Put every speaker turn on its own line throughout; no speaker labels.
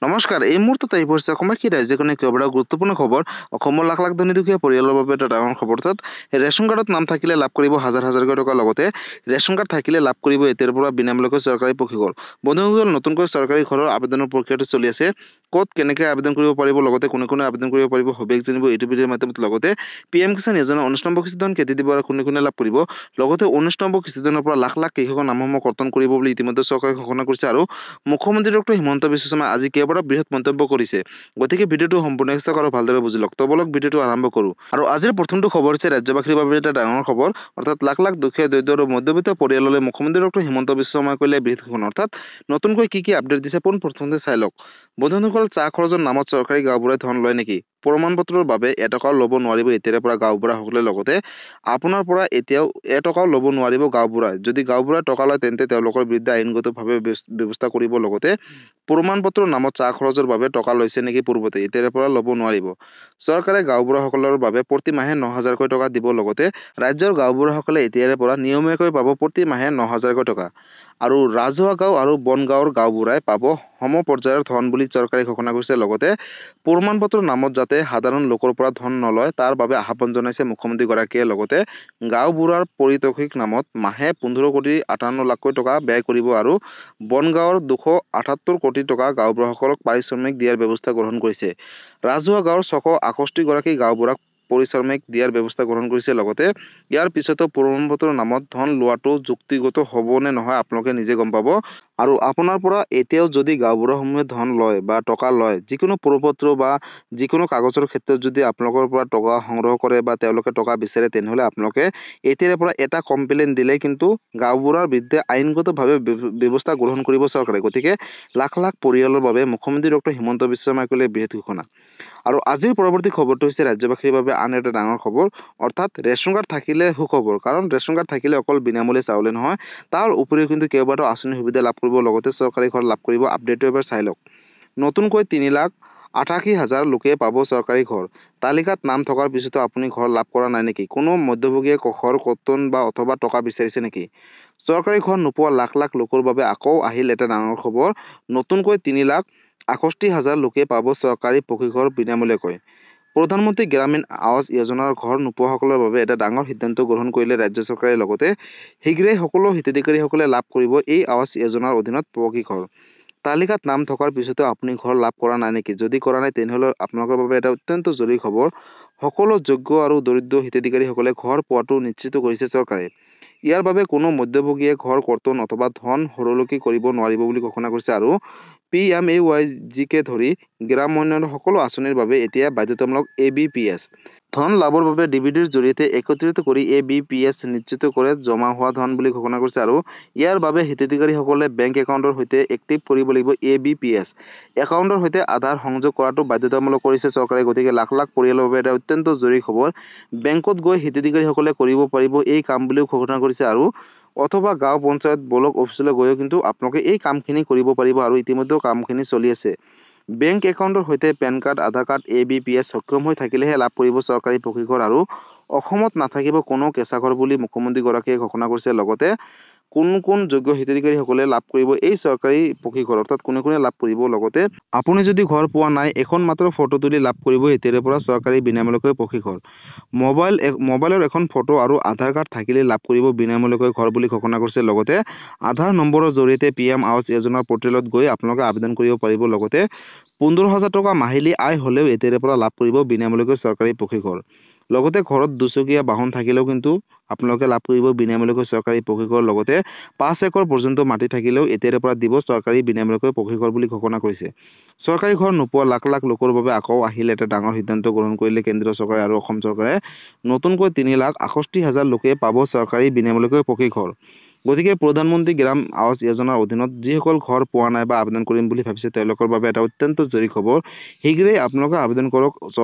নমস্কাৰ, এই মুহূৰ্তত আহি পৰিছে অসমবাসী ৰাজ্যখনে কেইবাটা গুৰুত্বপূৰ্ণ খবৰ। অসমৰ লাখ লাখ ধনী দুখীয়া পৰিয়ালৰ বাবে এটা ডাঙৰ খবৰ। অৰ্থাৎ ৰেচন কাৰ্ডত নাম থাকিলে লাভ কৰিব হাজাৰ হাজাৰকৈ টকা। লগতে ৰেচন কাৰ্ড থাকিলে লাভ কৰিব এতিয়াৰ পৰা বিনামূলীয়াকৈ চৰকাৰী প্ৰশিক্ষণ। বন্ধুসকল, নতুনকৈ চৰকাৰী ঘৰৰ আবেদনৰ প্ৰক্ৰিয়াটো চলি আছে। ক'ত কেনেকৈ আবেদন কৰিব পাৰিব, লগতে কোনে কোনে আবেদন কৰিব পাৰিব, সবিশেষ জানিব এইটো ভিডিঅ'ৰ মাধ্যমত। লগতে PM কিষাণ যোজনা 19 নম্বৰ কিস্তি ধন কেতিয়া দিব আৰু কোনে কোনে লাভ কৰিব। লগতে 19 নম্বৰ কিস্তি ধনৰ পৰা লাখ লাখ কৃষকৰ নামসমূহ কৰ্তন কৰিব বুলি ইতিমধ্যে চৰকাৰে ঘোষণা কৰিছে। আৰু মুখ্যমন্ত্ৰী ডক্টৰ হিমন্ত বিশ্ব শৰ্মাই আজি কেইবাটা বৃহৎ মন্তব্য কৰিছে। গতিকে ভিডিঅ'টো সম্পূৰ্ণ চেষ্টা কৰক, ভালদৰে বুজি লওক। তো বলক ভিডিঅ'টো আৰম্ভ কৰোঁ। আৰু আজিৰ প্ৰথমটো খবৰ হৈছে ৰাজ্যবাসীৰ বাবে এটা ডাঙৰ খবৰ। অৰ্থাৎ লাখ লাখ দুখীয়া দৰিদ্ৰ আৰু মধ্যবিত্ত পৰিয়াললৈ মুখ্যমন্ত্ৰী ডক্টৰ হিমন্ত বিশ্ব শৰ্মাই কৰিলে বৃহৎ ঘোষণা। অৰ্থাৎ নতুনকৈ কি আপডেট দিছে পোনপ্ৰথমতে চাই লওক। বন্ধুসকল, চাহ খৰচৰ নামত চৰকাৰী গাঁওবুঢ়াই ধন লয় নেকি? প্ৰমাণ পত্ৰৰ বাবে এটকাও ল'ব নোৱাৰিব এতিয়াৰে পৰা গাঁওবুঢ়াসকলে। লগতে আপোনাৰ পৰা এতিয়াও এটকাও ল'ব নোৱাৰিব গাঁওবুঢ়াই। যদি গাঁওবুঢ়াই টকা লয় তেন্তে তেওঁলোকৰ বিৰুদ্ধে আইনগতভাৱে ব্যৱস্থা কৰিব। লগতে প্ৰমাণ পত্ৰৰ নামত চাহ খৰচৰ বাবে টকা লৈছে নেকি পূৰ্বতে, এতিয়াৰে পৰা ল'ব নোৱাৰিব। চৰকাৰে গাঁওবুঢ়াসকলৰ বাবে প্ৰতি মাহে 9,000কৈ টকা দিব। লগতে ৰাজ্যৰ গাঁওবুঢ়াসকলে এতিয়াৰে পৰা নিয়মীয়াকৈ পাব প্ৰতি মাহে 9,000কৈ টকা। আৰু ৰাজহুৱা গাঁও আৰু বন গাঁৱৰ গাঁওবুঢ়াই পাব সম পৰ্যায়ৰ ধন বুলি চৰকাৰে ঘোষণা কৰিছে। লগতে প্ৰমাণ পত্ৰৰ নামত যাতে সাধাৰণ লোকৰ পৰা ধন নলয় তাৰ বাবে আহ্বান জনাইছে মুখ্যমন্ত্ৰীগৰাকীয়ে। লগতে গাঁওবুঢ়াৰ পাৰিতোষিক নামত মাহে 15,58,00,000কৈ টকা ব্যয় কৰিব। আৰু বনগাঁৱৰ 278 কোটি টকা গাঁওবুঢ়াসকলক পাৰিশ্ৰমিক দিয়াৰ ব্যৱস্থা গ্ৰহণ কৰিছে। ৰাজহুৱা গাঁৱৰ 661গৰাকী গাঁওবুঢ়াক পাৰিশ্ৰমিক দিয়াৰ ব্যৱস্থা গ্ৰহণ কৰিছে। লগতে ইয়াৰ পিছতো প্ৰমাণ পত্ৰৰ নামত ধন লোৱাটো যুক্তিগত হ'ব নে নহয় আপোনালোকে নিজে গম পাব। আৰু আপোনাৰ পৰা এতিয়াও যদি গাঁওবুঢ়াসমূহে ধন লয় বা টকা লয়, যিকোনো প্ৰপত্ৰ বা যিকোনো কাগজৰ ক্ষেত্ৰত যদি আপোনালোকৰ পৰা টকা সংগ্ৰহ কৰে বা তেওঁলোকে টকা বিচাৰে, তেনেহ'লে আপোনালোকে এতিয়াৰে পৰা এটা কমপ্লেইন দিলে কিন্তু গাঁওবুঢ়াৰ বিৰুদ্ধে আইনগতভাৱে ব্যৱস্থা গ্ৰহণ কৰিব চৰকাৰে। গতিকে লাখ লাখ পৰিয়ালৰ বাবে মুখ্যমন্ত্ৰী ডক্টৰ হিমন্ত বিশ্ব শৰ্মাই কৰিলে বৃহৎ ঘোষণা। আৰু আজিৰ পৰৱৰ্তী খবৰটো হৈছে ৰাজ্যবাসীৰ বাবে আন এটা ডাঙৰ খবৰ। অৰ্থাৎ ৰেচন কাৰ্ড থাকিলে সুখবৰ। কাৰণ ৰেচন কাৰ্ড থাকিলে অকল বিনামূলীয়া চাউলে নহয়, তাৰ উপৰিও কিন্তু কেইবাটাও আঁচনিৰ সুবিধা লাভ কৰিব। লগতে চৰকাৰী ঘৰ লাভ কৰিব। আপডেটটো এবাৰ চাই লওক। নতুনকৈ 3,88,000 লোকে পাব চৰকাৰী ঘৰ। তালিকাত নাম থকাৰ পিছতো আপুনি ঘৰ লাভ কৰা নাই নেকি? কোনো মধ্যভোগীয়ে ঘৰ কৰ্তন বা অথবা টকা বিচাৰিছে নেকি? চৰকাৰী ঘৰ নোপোৱা লাখ লাখ লোকৰ বাবে আকৌ আহিল এটা ডাঙৰ খবৰ। নতুনকৈ 3,61,000 লোকে পাব চৰকাৰী পকী ঘৰ বিনামূলীয়াকৈ। প্ৰধানমন্ত্ৰী গ্ৰামীণ আৱাস যোজনাৰ ঘৰ নোপোৱাসকলৰ বাবে এটা ডাঙৰ সিদ্ধান্ত গ্ৰহণ কৰিলে ৰাজ্য চৰকাৰে। লগতে শীঘ্ৰেই সকলো হিতাধিকাৰীসকলে লাভ কৰিব এই আৱাস যোজনাৰ অধীনত পকী ঘৰ। তালিকাত নাম থকাৰ পিছতো আপুনি ঘৰ লাভ কৰা নাই নেকি? যদি কৰা নাই তেনেহ'লে আপোনালোকৰ বাবে এটা অত্যন্ত জৰুৰী খবৰ। সকলো যোগ্য আৰু দৰিদ্ৰ হিতাধিকাৰীসকলে ঘৰ পোৱাটো নিশ্চিত কৰিছে চৰকাৰে। ইয়াৰ বাবে কোনো মধ্যভোগীয়ে ঘৰ কৰ্তন অথবা ধন সৰলকি কৰিব নোৱাৰিব বুলি ঘোষণা কৰিছে। আৰু PMAYGকে ধৰি গ্ৰামোন্নয়নৰ সকলো আঁচনিৰ বাবে এতিয়া বাধ্যতামূলক ABPS ধন লাভৰ বাবে DBTৰ জৰিয়তে একত্ৰিত কৰি ABPS নিশ্চিত কৰে জমা হোৱা ধন বুলি ঘোষণা কৰিছে। আৰু ইয়াৰ বাবে হিতাধিকাৰীসকলে বেংক একাউণ্টৰ সৈতে এক্টিভ কৰিব লাগিব ABPS একাউণ্টৰ সৈতে আধাৰ সংযোগ কৰাটো বাধ্যতামূলক কৰিছে চৰকাৰে। গতিকে লাখ লাখ পৰিয়ালৰ বাবে এটা অত্যন্ত জৰুৰী খবৰ। বেংকত গৈ হিতাধিকাৰীসকলে কৰিব পাৰিব এই কাম বুলিও ঘোষণা কৰিছে। আৰু অথবা গাঁও পঞ্চায়ত ব্লক অফিচলৈ গৈও কিন্তু আপোনালোকে এই কামখিনি কৰিব পাৰিব। আৰু ইতিমধ্যেও কামখিনি চলি আছে। বেংক একাউণ্টৰ সৈতে পেন কাৰ্ড, আধাৰ কাৰ্ড, ABPS সক্ষম হৈ থাকিলেহে লাভ কৰিব চৰকাৰী পকী ঘৰ। আৰু অসমত নাথাকিব কোনো কেঁচা ঘৰ বুলি মুখ্যমন্ত্ৰীগৰাকীয়ে ঘোষণা কৰিছে। লগতে কোন কোন যোগ্য হিতাধিকাৰীসকলে লাভ কৰিব এই চৰকাৰী পকী ঘৰ, অৰ্থাৎ কোনে কোনে লাভ কৰিব। লগতে আপুনি যদি ঘৰ পোৱা নাই, এখন মাত্ৰ ফটো তুলি লাভ কৰিব এতিয়াৰে পৰা চৰকাৰী বিনামূলীয়াকৈ পকী ঘৰ। মোবাইলৰ এখন ফটো আৰু আধাৰ কাৰ্ড থাকিলে লাভ কৰিব বিনামূলীয়াকৈ ঘৰ বুলি ঘোষণা কৰিছে। লগতে আধাৰ নম্বৰৰ জৰিয়তে PM আৱাস যোজনাৰ পৰ্টেলত গৈ আপোনালোকে আবেদন কৰিব পাৰিব। লগতে 15,000 টকা মাহিলী আয় হ'লেও এতিয়াৰে পৰা লাভ কৰিব বিনামূলীয়াকৈ চৰকাৰী পকী ঘৰ। লগতে ঘৰত দুচকীয়া বাহন থাকিলেও কিন্তু আপোনালোকে লাভ কৰিব বিনামূলীয়াকৈ চৰকাৰী পকী ঘৰ। লগতে 5 একৰ পৰ্যন্ত মাটি থাকিলেও এতিয়াৰে পৰা দিব চৰকাৰী বিনামূলীয়াকৈ পকী ঘৰ বুলি ঘোষণা কৰিছে। চৰকাৰী ঘৰ নোপোৱা লাখ লাখ লোকৰ বাবে আকৌ আহিল এটা ডাঙৰ সিদ্ধান্ত গ্ৰহণ কৰিলে কেন্দ্ৰীয় চৰকাৰে আৰু অসম চৰকাৰে। নতুনকৈ 3,61,000 লোকে পাব চৰকাৰী বিনামূলীয়াকৈ পকী ঘৰ। গতিকে প্ৰধানমন্ত্ৰী গ্ৰাম আৱাস যোজনাৰ অধীনত যিসকল ঘৰ পোৱা নাই বা আবেদন কৰিম বুলি ভাবিছে তেওঁলোকৰ বাবে এটা অত্যন্ত জৰুৰী খবৰ। শীঘ্ৰেই আপোনালোকে আবেদন কৰক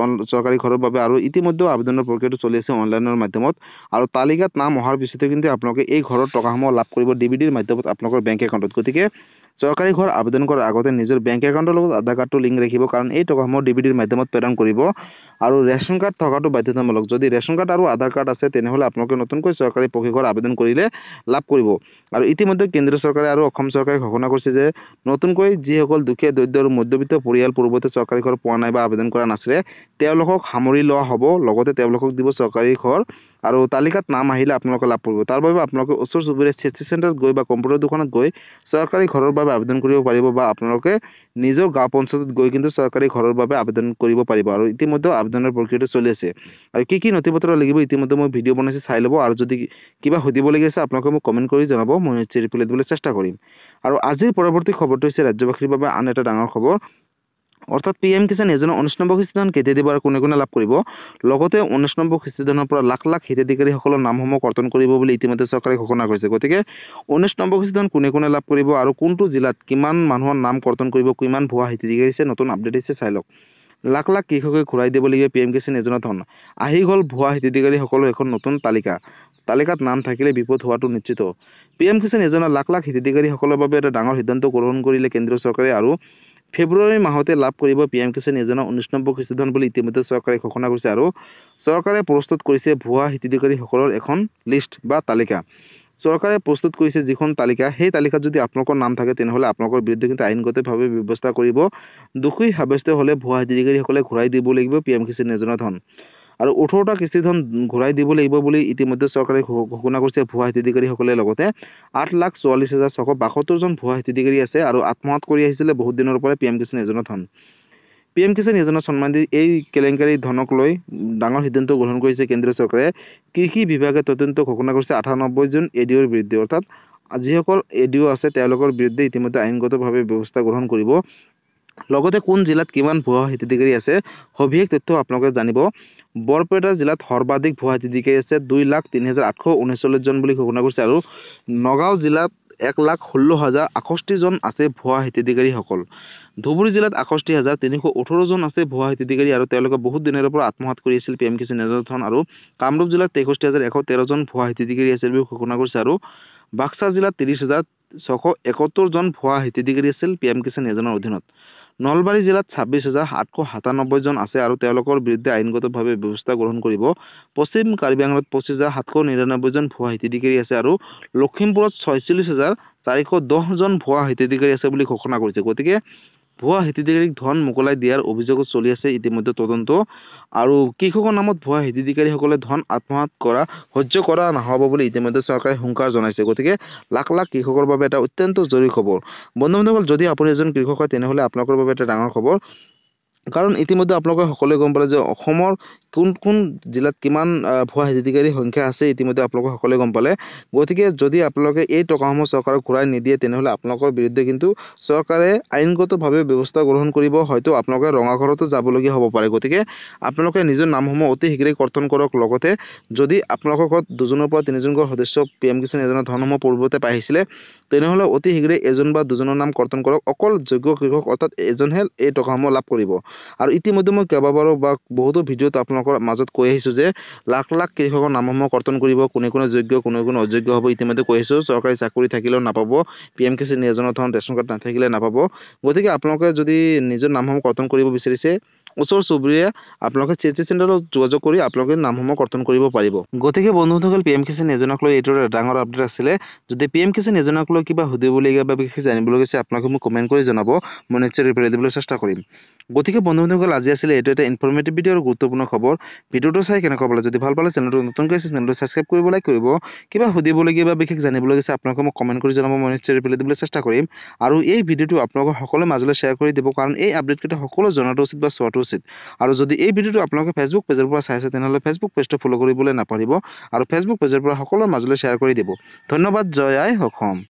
চৰকাৰী ঘৰৰ বাবে। আৰু ইতিমধ্যে আবেদনৰ প্ৰক্ৰিয়াটো চলি আছে অনলাইনৰ মাধ্যমত। আৰু তালিকাত নাম অহাৰ পিছতে কিন্তু আপোনালোকে এই ঘৰৰ টকাসমূহ লাভ কৰিব DBTৰ মাধ্যমত আপোনালোকৰ বেংক একাউণ্টত। গতিকে চৰকাৰী ঘৰ আবেদন কৰাৰ আগতে নিজৰ বেংক একাউণ্টৰ লগত আধাৰ কাৰ্ডটো লিংক ৰাখিব, কাৰণ এই টকাসমূহ ডিবিটিৰ মাধ্যমত প্ৰেৰণ কৰিব। আৰু ৰেচন কাৰ্ড থকাটো বাধ্যতামূলক। যদি ৰেচন কাৰ্ড আৰু আধাৰ কাৰ্ড আছে তেনেহ'লে আপোনালোকে নতুনকৈ চৰকাৰী পকী ঘৰ আবেদন কৰিলে লাভ কৰিব। আৰু ইতিমধ্যে কেন্দ্ৰীয় চৰকাৰে আৰু অসম চৰকাৰে ঘোষণা কৰিছে যে নতুনকৈ যিসকল দুখীয়া, দৰিদ্ৰ আৰু মধ্যবিত্ত পৰিয়াল পূৰ্বতে চৰকাৰী ঘৰ পোৱা নাই বা আবেদন কৰা নাছিলে তেওঁলোকক সামৰি লোৱা হ'ব। লগতে তেওঁলোকক দিব চৰকাৰী ঘৰ, আৰু তালিকাত নাম আহিলে আপোনালোকে লাভ কৰিব। তাৰ বাবে আপোনালোকে ওচৰ চুবুৰীয়া CSC চেণ্টাৰত গৈ বা কম্পিউটাৰ দোকানত গৈ চৰকাৰী ঘৰৰ বাবে আবেদন কৰিব পাৰিব, বা আপোনালোকে নিজৰ গাঁও পঞ্চায়তত গৈ কিন্তু চৰকাৰী ঘৰৰ বাবে আবেদন কৰিব পাৰিব। আৰু ইতিমধ্যে আবেদনৰ প্ৰক্ৰিয়াটো চলি আছে। আৰু কি নথি পত্ৰ লাগিব ইতিমধ্যে মই ভিডিঅ' বনাইছোঁ, চাই ল'ব। আৰু যদি কিবা সুধিবলগীয়া আছে আপোনালোকে মোক কমেণ্ট কৰি জনাব, মই নিশ্চয় ৰিপ্লাই দিবলৈ চেষ্টা কৰিম। আৰু আজিৰ পৰৱৰ্তী খবৰটো হৈছে ৰাজ্যবাসীৰ বাবে আন এটা ডাঙৰ খবৰ, অৰ্থাৎ PM কিষাণ যোজনা 19 নম্বৰ কিস্তি ধন কেতিয়া দিব আৰু কোনে কোনে লাভ কৰিব। লগতে 19 নম্বৰ কিস্তি ধনৰ পৰা লাখ লাখ হিতাধিকাৰীসকলৰ নামসমূহ কৰ্তন কৰিব বুলি ইতিমধ্যে চৰকাৰে ঘোষণা কৰিছে। গতিকে 19 নম্বৰ কিস্তি ধন কোনে কোনে লাভ কৰিব আৰু কোনটো জিলাত কিমান মানুহৰ নাম কৰ্তন কৰিব, কিমান ভুৱা হিতাধিকাৰী আছে, নতুন আপডেট আহিছে, চাই লওক। লাখ লাখ কৃষকে ঘূৰাই দিবলগীয়া PM কিষাণ যোজনা ধন। আহি গ'ল ভুৱা হিতাধিকাৰীসকলৰ এখন নতুন তালিকাত নাম থাকিলে বিপদ হোৱাটো নিশ্চিত। PM কিষাণ যোজনা লাখ লাখ হিতাধিকাৰীসকলৰ বাবে এটা ডাঙৰ সিদ্ধান্ত গ্ৰহণ কৰিলে কেন্দ্ৰীয় চৰকাৰে। আৰু ফেব্ৰুৱাৰী মাহতে লাভ কৰিব PM কিষাণ যোজনা 19 নম্বৰ কিস্তি ধন বুলি ইতিমধ্যে চৰকাৰে ঘোষণা কৰিছে। আৰু চৰকাৰে প্ৰস্তুত কৰিছে ভুৱা হিতাধিকাৰীসকলৰ এখন লিষ্ট বা তালিকা। চৰকাৰে প্ৰস্তুত কৰিছে যিখন তালিকা, সেই তালিকাত যদি আপোনালোকৰ নাম থাকে তেনেহ'লে আপোনালোকৰ বিৰুদ্ধে কিন্তু আইনগতভাৱে ব্যৱস্থা কৰিব। দোষী সাব্যস্ত হ'লে ভুৱা হিতাধিকাৰীসকলে ঘূৰাই দিব লাগিব PM কিষাণ যোজনা ধন। আৰু 18টা কিস্তি ধন ঘূৰাই দিব লাগিব বুলি ইতিমধ্যে চৰকাৰে ঘোষণা কৰিছে ভুৱা হিতাধিকাৰীসকলে। লগতে 8,44,672 জন ভুৱা হিতাধিকাৰী আছে আৰু আত্মসাৎ কৰি আহিছিলে বহুত দিনৰ পৰা PM কিষাণ যোজনা ধন। PM কিষাণ যোজনা সম্বন্ধী এই কেলেংকাৰী ধনক লৈ ডাঙৰ সিদ্ধান্ত গ্ৰহণ কৰিছে কেন্দ্ৰীয় চৰকাৰে। কৃষি বিভাগে তদন্ত ঘোষণা কৰিছে 98 জন ADOৰ বিৰুদ্ধে, অৰ্থাৎ যিসকল ADO আছে তেওঁলোকৰ বিৰুদ্ধে ইতিমধ্যে আইনগতভাৱে ব্যৱস্থা গ্ৰহণ কৰিব। লগতে কোন জিলাত কিমান ভুৱা হিতাধিকাৰী আছে সবিশেষ তথ্য আপোনালোকে জানিব। বৰপেটা জিলাত সৰ্বাধিক ভুৱা হিতাধিকাৰী আছে 2,03,839 জন বুলি ঘোষণা কৰিছে। আৰু নগাঁও জিলাত 1,16,068 জন আছে ভুৱা হিতাধিকাৰীসকল। ধুবুৰী জিলাত 61,318 জন আছে ভুৱা হিতাধিকাৰী আৰু তেওঁলোকে বহুত দিনৰ পৰা আত্মসাৎ কৰি আছিল PM কিষাণ যোজনা ধন। আৰু কামৰূপ জিলাত 63,113 জন ভুৱা হিতাধিকাৰী আছিল বুলি ঘোষণা কৰিছে। আৰু বাক্সা জিলাত 30,671 জন ভুৱা হিতাধিকাৰী আছিল PM কিষাণ যোজনাৰ অধীনত। নলবাৰী জিলাত 26,897 জন আছে আৰু তেওঁলোকৰ বিৰুদ্ধে আইনগতভাৱে ব্যৱস্থা গ্ৰহণ কৰিব। পশ্চিম কাৰ্বি আংলঙত 25,799 জন ভুৱা হিতাধিকাৰী আছে আৰু লখিমপুৰত 46,410 জন ভুৱা হিতাধিকাৰী আছে বুলি ঘোষণা কৰিছে। গতিকে ভুৱা হিতাধিকাৰীক ধন মোকলাই দিয়াৰ অভিযোগত চলি আছে ইতিমধ্যে তদন্ত। আৰু কৃষকৰ নামত ভুৱা হিতাধিকাৰীসকলে ধন আত্মসাৎ কৰা সহ্য কৰা নহ'ব বুলি ইতিমধ্যে চৰকাৰে হুংকাৰ জনাইছে। গতিকে লাখ লাখ কৃষকৰ বাবে এটা অত্যন্ত জৰুৰী খবৰ। বন্ধুসকল, যদি আপুনি এজন কৃষক হয় তেনেহ'লে আপোনালোকৰ বাবে এটা ডাঙৰ খবৰ, কাৰণ ইতিমধ্যে আপোনালোকে সকলোৱে গম পালে যে অসমৰ কোন কোন জিলাত কিমান ভুৱা হিতাধিকাৰীৰ সংখ্যা আছে ইতিমধ্যে আপোনালোকে সকলোৱে গম পালে। গতিকে যদি আপোনালোকে এই টকাসমূহ চৰকাৰক ঘূৰাই নিদিয়ে তেনেহ'লে আপোনালোকৰ বিৰুদ্ধে কিন্তু চৰকাৰে আইনগতভাৱে ব্যৱস্থা গ্ৰহণ কৰিব। হয়তো আপোনালোকে ৰঙাঘৰতো যাবলগীয়া হ'ব পাৰে। গতিকে আপোনালোকে নিজৰ নামসমূহ অতি শীঘ্ৰেই কৰ্তন কৰক। লগতে যদি আপোনালোকৰ ঘৰত 2জনৰ পৰা 3জনকৈ সদস্য PM কিষাণ যোজনা ধনসমূহ পূৰ্বতে পাই আহিছিলে তেনেহ'লে অতি শীঘ্ৰেই 1জন বা 2জনৰ নাম কৰ্তন কৰক। অকল যোগ্য কৃষক অৰ্থাৎ এজনহে এই টকাসমূহ লাভ কৰিব। আৰু ইতিমধ্যে মই কেইবাবাৰো বা বহুতো ভিডিঅ'ত আপোনালোকৰ মাজত কৈ আহিছোঁ যে লাখ লাখ কৃষকৰ নামসমূহ কৰ্তন কৰিব, কোনে কোনে যোগ্য কোনে কোনে অযোগ্য হ'ব ইতিমধ্যে কৈ আহিছোঁ। চৰকাৰী চাকৰি থাকিলেও নাপাব, PM কিষাণ যোজনা ধন ৰেচন কাৰ্ড নাথাকিলে নাপাব। গতিকে আপোনালোকে যদি নিজৰ নামসমূহ কৰ্তন কৰিব বিচাৰিছে ওচৰ চুবুৰীয়া আপোনালোকে CSC চেণ্টাৰত যোগাযোগ কৰি আপোনালোকে নামসমূহ কৰ্তন কৰিব পাৰিব। গতিকে বন্ধুসকল, PM কিষাণ যোজনাক লৈ এইটো এটা ডাঙৰ আপডেট আছিলে। যদি PM কিষাণ যোজনাক লৈ কিবা সুধিবলগীয়া বা বিশেষ জানিবলগীয়া আছে আপোনালোকে মোক কমেণ্ট কৰি জনাব, মই নিশ্চয় ৰিপ্লাই দিবলৈ চেষ্টা কৰিম। গতিকে বন্ধুসকল, আজি আছিলে এইটো এটা ইনফৰ্মেটিভ ভিডিঅ' আৰু গুৰুত্বপূৰ্ণ খবৰ। ভিডিঅ'টো চাই কেনেকুৱা পালে, যদি ভাল পালে চেনেলটো নতুনকৈ আছে চেনেলটো ছাবস্ক্ৰাইব কৰিব, লাইক কৰিব। কিবা সুধিবলগীয়া বা বিশেষ জানিবলগীয়া আছে আপোনালোকে মোক কমেণ্ট কৰি জনাব, মই নিশ্চয় ৰিপ্লাই দিবলৈ চেষ্টা কৰিম। আৰু এই ভিডিঅ'টো আপোনালোকৰ সকলোৰে মাজলৈ শ্বেয়াৰ কৰি দিব, কাৰণ এই আপডেটকেইটা সকলো জনাটো উচিত বা চোৱাটো উচিত। আৰু যদি এই ভিডিঅ'টো আপোনালোকে ফেচবুক পেজৰ পৰা চাইছে তেনেহ'লে ফেচবুক পেজটো ফ'ল' কৰিবলৈ নাপাহৰিব আৰু ফেচবুক পেজৰ পৰা সকলোৰে মাজলৈ শ্বেয়াৰ কৰি দিব। ধন্যবাদ। জয় আই অসম।